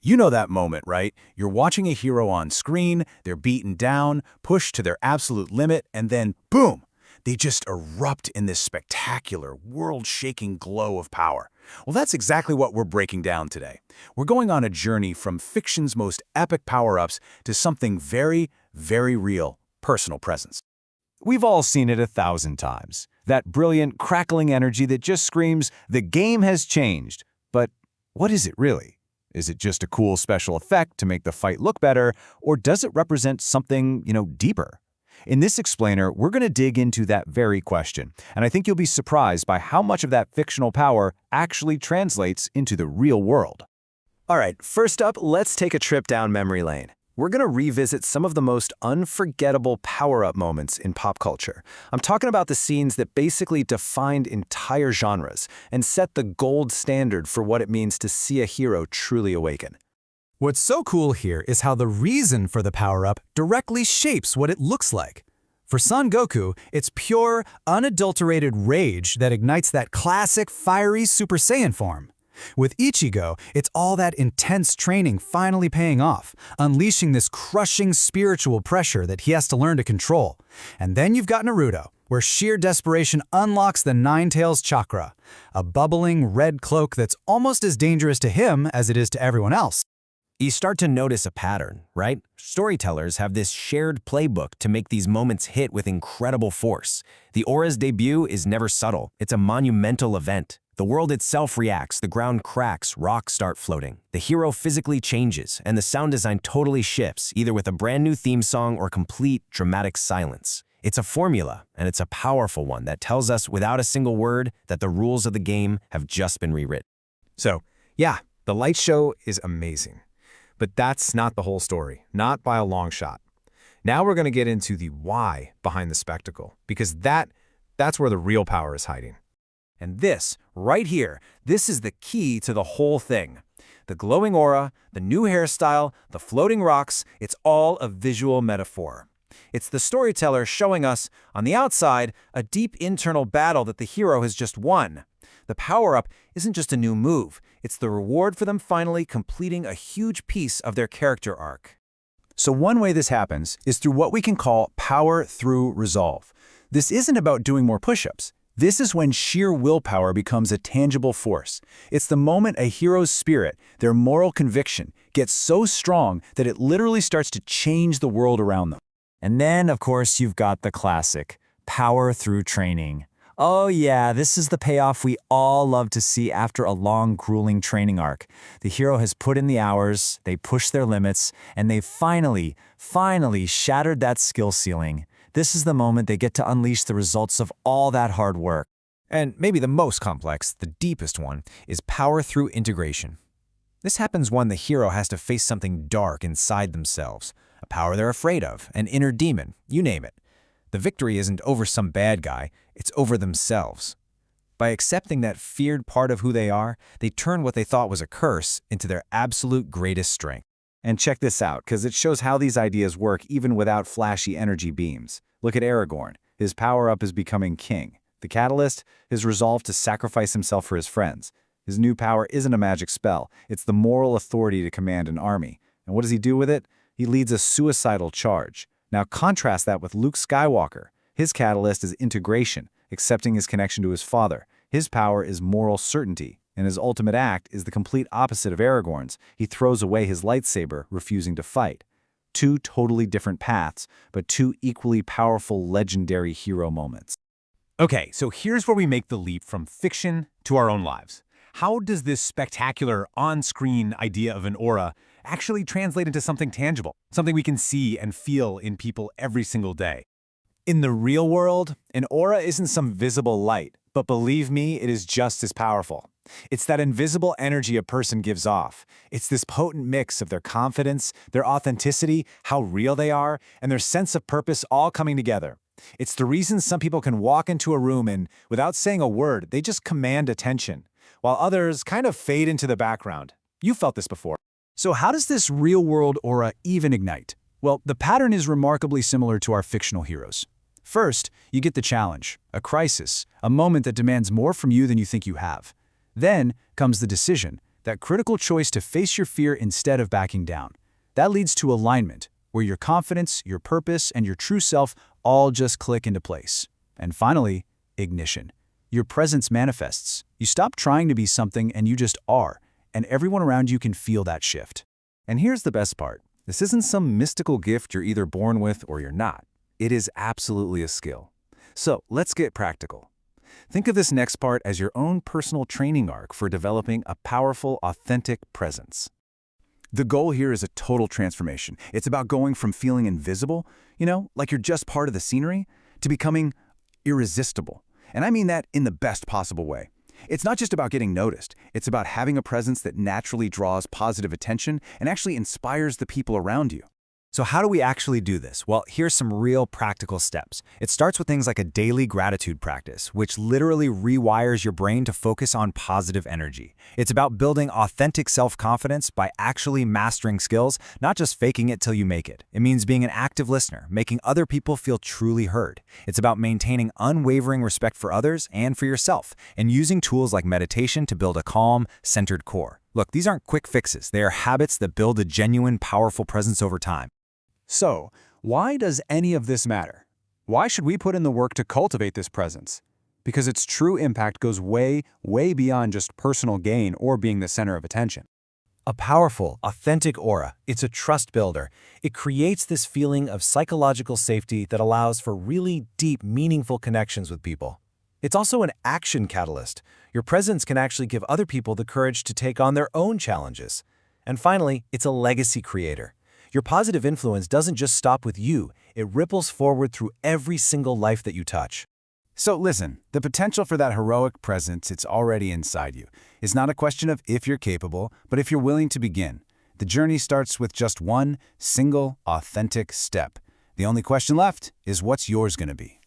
You know that moment, right? You're watching a hero on screen, they're beaten down, pushed to their absolute limit, and then, boom! They just erupt in this spectacular, world-shaking glow of power. Well, that's exactly what we're breaking down today. We're going on a journey from fiction's most epic power-ups to something very, very real, personal presence. We've all seen it 1,000 times. That brilliant, crackling energy that just screams, "The game has changed." But what is it really? Is it just a cool special effect to make the fight look better, or does it represent something, deeper? In this explainer, we're going to dig into that very question, and I think you'll be surprised by how much of that fictional power actually translates into the real world. All right, first up, let's take a trip down memory lane. We're going to revisit some of the most unforgettable power-up moments in pop culture. I'm talking about the scenes that basically defined entire genres and set the gold standard for what it means to see a hero truly awaken. What's so cool here is how the reason for the power-up directly shapes what it looks like. For Son Goku, it's pure, unadulterated rage that ignites that classic fiery Super Saiyan form. With Ichigo, it's all that intense training finally paying off, unleashing this crushing spiritual pressure that he has to learn to control. And then you've got Naruto, where sheer desperation unlocks the Nine Tails chakra, a bubbling red cloak that's almost as dangerous to him as it is to everyone else. You start to notice a pattern, right? Storytellers have this shared playbook to make these moments hit with incredible force. The aura's debut is never subtle. It's a monumental event. The world itself reacts, the ground cracks, rocks start floating. The hero physically changes, and the sound design totally shifts, either with a brand new theme song or complete dramatic silence. It's a formula, and it's a powerful one that tells us without a single word that the rules of the game have just been rewritten. So, yeah, the light show is amazing. But that's not the whole story, not by a long shot. Now we're going to get into the why behind the spectacle, because that's where the real power is hiding. And this, right here, this is the key to the whole thing. The glowing aura, the new hairstyle, the floating rocks, it's all a visual metaphor. It's the storyteller showing us, on the outside, a deep internal battle that the hero has just won. The power-up isn't just a new move, it's the reward for them finally completing a huge piece of their character arc. So one way this happens is through what we can call power through resolve. This isn't about doing more push-ups. This is when sheer willpower becomes a tangible force. It's the moment a hero's spirit, their moral conviction, gets so strong that it literally starts to change the world around them. And then, of course, you've got the classic, power through training. Oh yeah, this is the payoff we all love to see after a long, grueling training arc. The hero has put in the hours, they pushed their limits, and they finally shattered that skill ceiling. This is the moment they get to unleash the results of all that hard work. And maybe the most complex, the deepest one, is power through integration. This happens when the hero has to face something dark inside themselves, a power they're afraid of, an inner demon, you name it. The victory isn't over some bad guy, it's over themselves. By accepting that feared part of who they are, they turn what they thought was a curse into their absolute greatest strength. And check this out, because it shows how these ideas work even without flashy energy beams. Look at Aragorn. His power-up is becoming king. The catalyst, his resolve to sacrifice himself for his friends. His new power isn't a magic spell. It's the moral authority to command an army. And what does he do with it? He leads a suicidal charge. Now contrast that with Luke Skywalker. His catalyst is integration, accepting his connection to his father. His power is moral certainty, and his ultimate act is the complete opposite of Aragorn's. He throws away his lightsaber, refusing to fight. Two totally different paths, but two equally powerful legendary hero moments. Okay, so here's where we make the leap from fiction to our own lives. How does this spectacular on-screen idea of an aura actually translate into something tangible, something we can see and feel in people every single day? In the real world, an aura isn't some visible light, but believe me, it is just as powerful. It's that invisible energy a person gives off. It's this potent mix of their confidence, their authenticity, how real they are, and their sense of purpose all coming together. It's the reason some people can walk into a room and, without saying a word, they just command attention, while others kind of fade into the background. You felt this before. So how does this real-world aura even ignite? Well, the pattern is remarkably similar to our fictional heroes. First, you get the challenge, a crisis, a moment that demands more from you than you think you have. Then comes the decision, that critical choice to face your fear instead of backing down. That leads to alignment, where your confidence, your purpose, and your true self all just click into place. And finally, ignition. Your presence manifests. You stop trying to be something and you just are, and everyone around you can feel that shift. And here's the best part. This isn't some mystical gift you're either born with or you're not. It is absolutely a skill. So let's get practical. Think of this next part as your own personal training arc for developing a powerful, authentic presence. The goal here is a total transformation. It's about going from feeling invisible, like you're just part of the scenery, to becoming irresistible. And I mean that in the best possible way. It's not just about getting noticed. It's about having a presence that naturally draws positive attention and actually inspires the people around you. So how do we actually do this? Well, here's some real practical steps. It starts with things like a daily gratitude practice, which literally rewires your brain to focus on positive energy. It's about building authentic self-confidence by actually mastering skills, not just faking it till you make it. It means being an active listener, making other people feel truly heard. It's about maintaining unwavering respect for others and for yourself, and using tools like meditation to build a calm, centered core. Look, these aren't quick fixes. They are habits that build a genuine, powerful presence over time. So, why does any of this matter? Why should we put in the work to cultivate this presence? Because its true impact goes way, way beyond just personal gain or being the center of attention. A powerful, authentic aura, it's a trust builder. It creates this feeling of psychological safety that allows for really deep, meaningful connections with people. It's also an action catalyst. Your presence can actually give other people the courage to take on their own challenges. And finally, it's a legacy creator. Your positive influence doesn't just stop with you, it ripples forward through every single life that you touch. So listen, the potential for that heroic presence, it's already inside you. It's not a question of if you're capable, but if you're willing to begin. The journey starts with just one single, authentic step. The only question left is what's yours going to be.